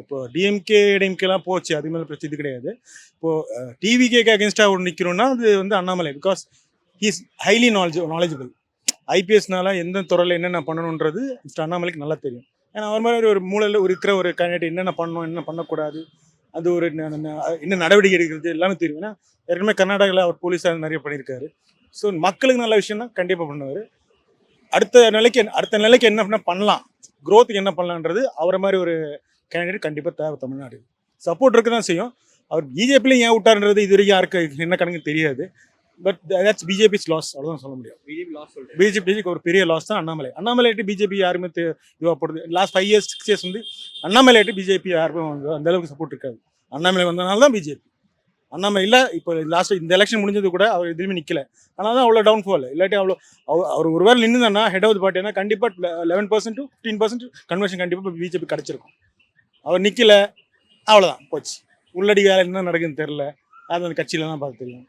இப்போ டிஎம்கேலாம் போச்சு, அது மேலே பிரச்சனை இது கிடையாது. இப்போது டிவிகேக்கு அகேன்ஸ்டாக ஒரு நிற்கிறோன்னா அது வந்து Annamalai. Because he's highly knowledgeable. ஐபிஎஸ்னால எந்த துறையில் என்னென்ன பண்ணணுன்றது மிஸ்டர் அண்ணாமலைக்கு நல்லா தெரியும். ஏன்னா அவர் மாதிரி ஒரு மூலையில் இருக்கிற ஒரு கேண்டிடேட் என்னென்ன பண்ணணும், என்ன பண்ணக்கூடாது, அது ஒரு என்ன நடவடிக்கை எடுக்கிறது எல்லாமே தெரியும். ஏன்னா ஏற்கனவே கர்நாடகாவில் அவர் போலீஸாக நிறைய பண்ணியிருக்காரு. ஸோ மக்களுக்கு நல்ல விஷயம் தான் கண்டிப்பாக பண்ணுவார். அடுத்த நிலைக்கு என்ன பண்ணலாம், க்ரோத்துக்கு என்ன பண்ணலான்றது அவரை மாதிரி ஒரு கேண்டிடேட் கண்டிப்பாக தேவை தமிழ்நாடு. சப்போர்ட் இருக்க தான் செய்யும். அவர் பிஜேபிலையும் ஏன் விட்டாருன்றது இது வரைக்கும் யாருக்கு என்ன கணக்கு தெரியாது. பட் தட்ஸ் பிஜேபிஸ் லாஸ், அவ்வளோதான் சொல்ல முடியும். பிஜேபிக்கு ஒரு பெரிய லாஸ் தான் அண்ணாமலை. அண்ணாமலைட்டு பிஜேபி யாருமே இதுவாக போடுது. லாஸ்ட் 5 years 6 years வந்து அண்ணாமலைட்டு பிஜேபி யாருமே அந்த அளவுக்கு சப்போர்ட் இருக்காது. அண்ணாமலை வந்தனால தான் பிஜேபி. அண்ணாமலை இல்லை, இப்போ லாஸ்ட் இந்த எலெக்ஷன் முடிஞ்சது கூட அவர் எதுவுமே நிற்கல. ஆனால் தான் அவ்வளோ டவுன்ஃபால். இல்லாட்டி அவ்வளோ அவர் ஒரு வேலை நின்றுதானா ஹெட் ஆஃப் தி பார்ட்டினா கண்டிப்பாக 11% to 15% கன்வர்ஷன் கண்டிப்பாக பிஜேபி கிடச்சிருக்கும். அவர் நிற்கல, அவ்வளோதான் போச்சு. உள்ளடி வேலை என்ன நடக்குதுன்னு தெரில, அது அந்த கட்சியில தான் பார்த்து தெரியும்.